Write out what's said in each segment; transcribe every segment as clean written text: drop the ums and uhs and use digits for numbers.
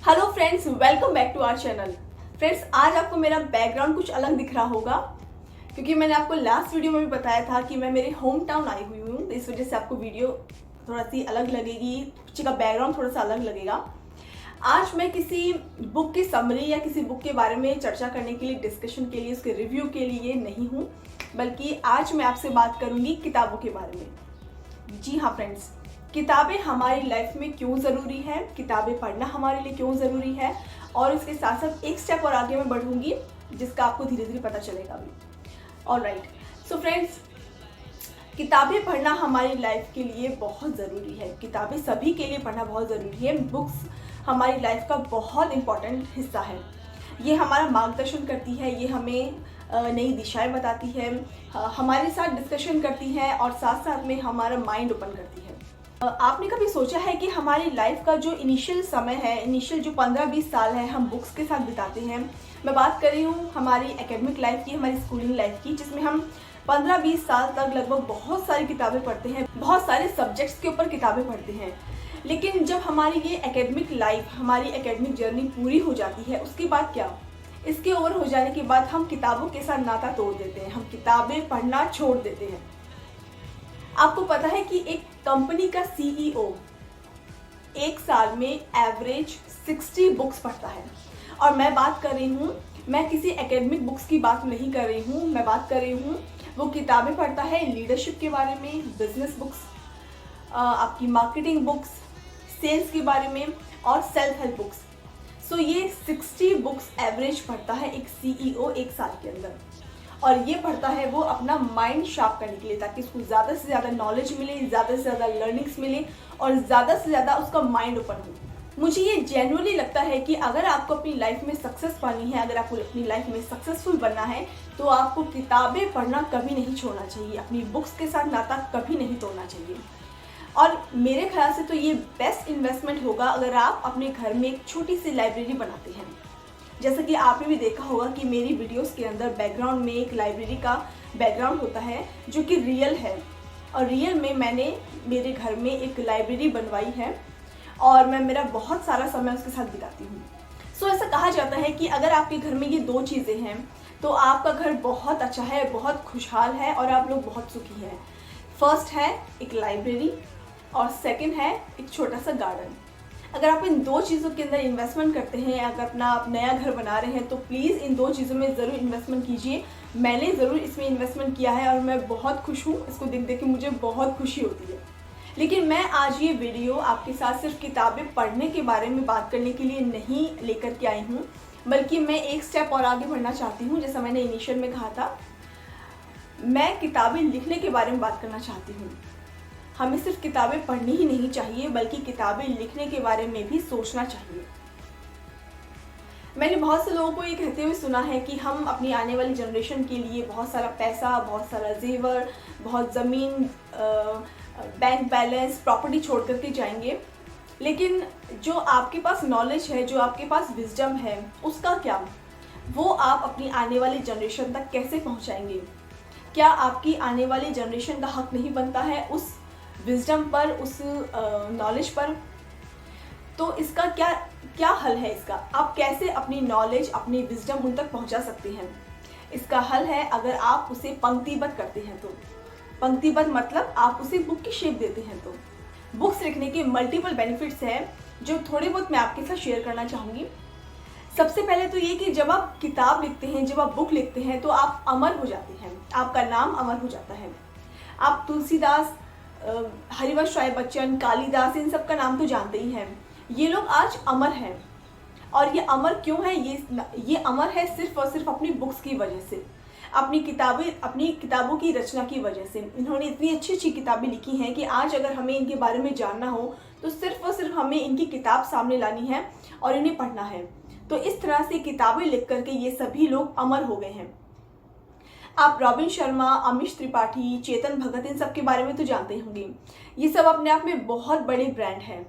Hello friends, welcome back to our channel. Friends, आज आपको मेरा बैकग्राउंड कुछ अलग दिख रहा होगा क्योंकि मैंने आपको लास्ट वीडियो में भी बताया था कि मैं मेरे होम टाउन आई हुई हूँ। इस वजह से आपको वीडियो थोड़ा सी अलग लगेगी, पीछे का बैकग्राउंड थोड़ा सा अलग लगेगा। आज मैं किसी बुक की समरी या किसी बुक के बारे में चर्चा करने के लिए, डिस्कशन के लिए, उसके रिव्यू के लिए नहीं हूँ, बल्कि आज मैं आपसे बात करूँगी किताबों के बारे में। जी हाँ फ्रेंड्स, किताबें हमारी लाइफ में क्यों ज़रूरी है, किताबें पढ़ना हमारे लिए क्यों ज़रूरी है, और उसके साथ साथ एक स्टेप और आगे मैं बढ़ूंगी जिसका आपको धीरे धीरे पता चलेगा भी। ऑलराइट, सो फ्रेंड्स, किताबें पढ़ना हमारी लाइफ के लिए बहुत ज़रूरी है। किताबें सभी के लिए पढ़ना बहुत ज़रूरी है। बुक्स हमारी लाइफ का बहुत इम्पॉर्टेंट हिस्सा है। ये हमारा मार्गदर्शन करती है, ये हमें नई दिशाएं बताती है, हमारे साथ डिस्कशन करती है और साथ साथ में हमारा माइंड ओपन करती है। आपने कभी सोचा है कि हमारी लाइफ का जो इनिशियल समय है, इनिशियल जो 15-20 साल है, हम बुक्स के साथ बिताते हैं। मैं बात कर रही हूँ हमारी एकेडमिक लाइफ की, हमारी स्कूलिंग लाइफ की, जिसमें हम 15-20 साल तक लगभग बहुत सारी किताबें पढ़ते हैं, बहुत सारे सब्जेक्ट्स के ऊपर किताबें पढ़ते हैं। लेकिन जब हमारी ये एकेडमिक लाइफ, हमारी एकेडमिक जर्नी पूरी हो जाती है, उसके बाद क्या? इसके ओवर हो जाने के बाद हम किताबों के साथ नाता तोड़ देते हैं, हम किताबें पढ़ना छोड़ देते हैं। आपको पता है कि एक कंपनी का सीईओ एक साल में एवरेज 60 बुक्स पढ़ता है। और मैं बात कर रही हूँ, मैं किसी एकेडमिक बुक्स की बात नहीं कर रही हूँ, मैं बात कर रही हूँ वो किताबें पढ़ता है लीडरशिप के बारे में, बिजनेस बुक्स, आपकी मार्केटिंग बुक्स, सेल्स के बारे में और सेल्फ हेल्प बुक्स। सो ये 60 बुक्स एवरेज पढ़ता है एक सीईओ एक साल के अंदर। और ये पढ़ता है वो अपना माइंड शार्प करने के लिए, ताकि उसको ज़्यादा से ज़्यादा नॉलेज मिले, ज़्यादा से ज़्यादा लर्निंग्स मिले और ज़्यादा से ज़्यादा उसका माइंड ओपन हो। मुझे ये जेन्युइनली लगता है कि अगर आपको अपनी लाइफ में सक्सेस पानी है, अगर आपको अपनी लाइफ में सक्सेसफुल बनना है, तो आपको किताबें पढ़ना कभी नहीं छोड़ना चाहिए, अपनी बुक्स के साथ नाता कभी नहीं तोड़ना चाहिए। और मेरे ख्याल से तो ये बेस्ट इन्वेस्टमेंट होगा अगर आप अपने घर में एक छोटी सी लाइब्रेरी बनाते हैं। जैसा कि आपने भी देखा होगा कि मेरी वीडियोस के अंदर बैकग्राउंड में एक लाइब्रेरी का बैकग्राउंड होता है जो कि रियल है, और रियल में मैंने मेरे घर में एक लाइब्रेरी बनवाई है और मैं मेरा बहुत सारा समय उसके साथ बिताती हूँ। सो ऐसा कहा जाता है कि अगर आपके घर में ये दो चीज़ें हैं तो आपका घर बहुत अच्छा है, बहुत खुशहाल है और आप लोग बहुत सुखी हैं। फर्स्ट है एक लाइब्रेरी और सेकंड है एक छोटा सा गार्डन। अगर आप इन दो चीज़ों के अंदर इन्वेस्टमेंट करते हैं, अगर अपना आप नया घर बना रहे हैं, तो प्लीज़ इन दो चीज़ों में ज़रूर इन्वेस्टमेंट कीजिए। मैंने ज़रूर इसमें इन्वेस्टमेंट किया है और मैं बहुत खुश हूँ। इसको देख देख के मुझे बहुत खुशी होती है। लेकिन मैं आज ये वीडियो आपके साथ सिर्फ किताबें पढ़ने के बारे में बात करने के लिए नहीं लेकर के आई हूँ, बल्कि मैं एक स्टेप और आगे बढ़ना चाहती हूँ। जैसा मैंने इनिशियल में कहा था, मैं किताबें लिखने के बारे में बात करना चाहती हूँ। हमें सिर्फ किताबें पढ़नी ही नहीं चाहिए, बल्कि किताबें लिखने के बारे में भी सोचना चाहिए। मैंने बहुत से लोगों को ये कहते हुए सुना है कि हम अपनी आने वाली जनरेशन के लिए बहुत सारा पैसा, बहुत सारा जेवर, बहुत ज़मीन, बैंक बैलेंस, प्रॉपर्टी छोड़ करके जाएंगे। लेकिन जो आपके पास नॉलेज है, जो आपके पास विजडम है, उसका क्या? वो आप अपनी आने वाली जनरेशन तक कैसे पहुँचाएंगे? क्या आपकी आने वाली जनरेशन का हक नहीं बनता है उस विजडम पर, उस नॉलेज पर? तो इसका क्या हल है? इसका आप कैसे अपनी नॉलेज, अपनी विजडम उन तक पहुंचा सकते हैं? इसका हल है अगर आप उसे पंक्तिबद्ध करते हैं। तो पंक्तिबद्ध मतलब आप उसे बुक की शेप देते हैं। तो बुक्स लिखने के मल्टीपल बेनिफिट्स हैं जो थोड़े बहुत मैं आपके साथ शेयर करना चाहूँगी। सबसे पहले तो ये कि जब आप किताब लिखते हैं, जब आप बुक लिखते हैं, तो आप अमर हो जाते हैं, आपका नाम अमर हो जाता है। आप तुलसीदास, हरिवंश राय बच्चन, कालिदास, इन सब का नाम तो जानते ही हैं। ये लोग आज अमर हैं। और ये अमर क्यों है? ये अमर है सिर्फ और सिर्फ अपनी बुक्स की वजह से, अपनी किताबों की रचना की वजह से। इन्होंने इतनी अच्छी अच्छी किताबें लिखी हैं कि आज अगर हमें इनके बारे में जानना हो तो सिर्फ और सिर्फ हमें इनकी किताब सामने लानी है और इन्हें पढ़ना है। तो इस तरह से किताबें लिख करके ये सभी लोग अमर हो गए हैं। आप रॉबिन शर्मा, अमीश त्रिपाठी, चेतन भगत, इन सब के बारे में तो जानते होंगे। ये सब अपने आप में बहुत बड़े ब्रांड हैं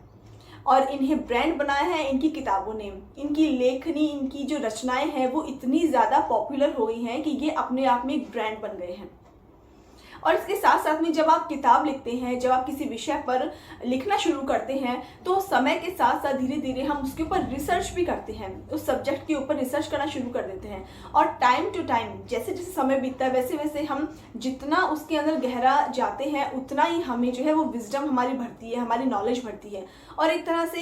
और इन्हें ब्रांड बनाया है इनकी किताबों ने। इनकी लेखनी, इनकी जो रचनाएं हैं वो इतनी ज़्यादा पॉपुलर हो गई हैं कि ये अपने आप में एक ब्रांड बन गए हैं। और इसके साथ साथ में जब आप किताब लिखते हैं, जब आप किसी विषय पर लिखना शुरू करते हैं, तो समय के साथ साथ धीरे धीरे हम उसके ऊपर रिसर्च भी करते हैं, उस सब्जेक्ट के ऊपर रिसर्च करना शुरू कर देते हैं। और टाइम टू टाइम जैसे जैसे समय बीतता है वैसे वैसे हम जितना उसके अंदर गहरा जाते हैं उतना ही हमें जो है वो विजडम हमारी बढ़ती है, हमारी नॉलेज बढ़ती है, और एक तरह से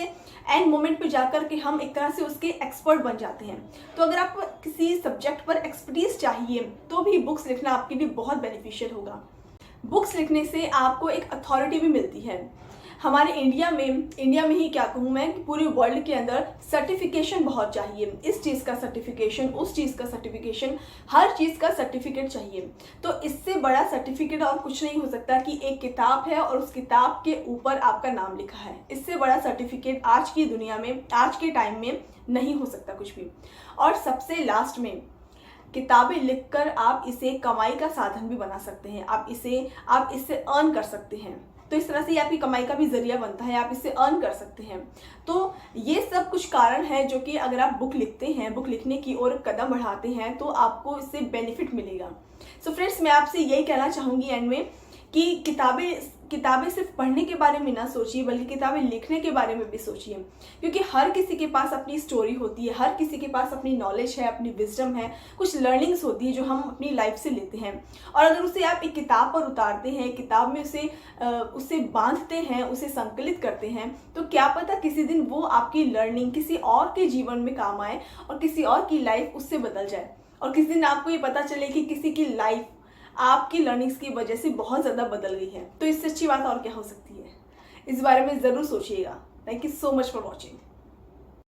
एंड मोमेंट पे जाकर के हम एक तरह से उसके एक्सपर्ट बन जाते हैं। तो अगर आपको किसी सब्जेक्ट पर एक्सपर्टीज चाहिए तो भी बुक्स लिखना आपके लिए बहुत बेनिफिशियल होगा। बुक्स लिखने से आपको एक अथॉरिटी भी मिलती है। हमारे इंडिया में ही क्या कहूँ मैं, कि पूरे वर्ल्ड के अंदर सर्टिफिकेशन बहुत चाहिए, इस चीज़ का सर्टिफिकेशन, उस चीज़ का सर्टिफिकेशन, हर चीज़ का सर्टिफिकेट चाहिए। तो इससे बड़ा सर्टिफिकेट और कुछ नहीं हो सकता कि एक किताब है और उस किताब के ऊपर आपका नाम लिखा है। इससे बड़ा सर्टिफिकेट आज की दुनिया में, आज के टाइम में नहीं हो सकता कुछ भी। और सबसे लास्ट में, किताबें लिखकर आप इसे कमाई का साधन भी बना सकते हैं, आप इससे अर्न कर सकते हैं। तो इस तरह से ये आपकी कमाई का भी जरिया बनता है, आप इससे अर्न कर सकते हैं। तो ये सब कुछ कारण है जो कि अगर आप बुक लिखते हैं, बुक लिखने की ओर कदम बढ़ाते हैं तो आपको इससे बेनिफिट मिलेगा। सो फ्रेंड्स, मैं आपसे यही कहना चाहूँगी एंड में कि किताबें सिर्फ पढ़ने के बारे में ना सोचिए, बल्कि किताबें लिखने के बारे में भी सोचिए, क्योंकि हर किसी के पास अपनी स्टोरी होती है, हर किसी के पास अपनी नॉलेज है, अपनी विजडम है, कुछ लर्निंग्स होती है जो हम अपनी लाइफ से लेते हैं। और अगर उसे आप एक किताब पर उतारते हैं, किताब में उसे बांधते हैं, उसे संकलित करते हैं, तो क्या पता किसी दिन वो आपकी लर्निंग किसी और के जीवन में काम आए और किसी और की लाइफ उससे बदल जाए, और किसी दिन आपको ये पता चले कि किसी की लाइफ आपकी लर्निंग्स की वजह से बहुत ज़्यादा बदल गई है। तो इससे अच्छी बात और क्या हो सकती है। इस बारे में ज़रूर सोचिएगा। Thank you so much for watching.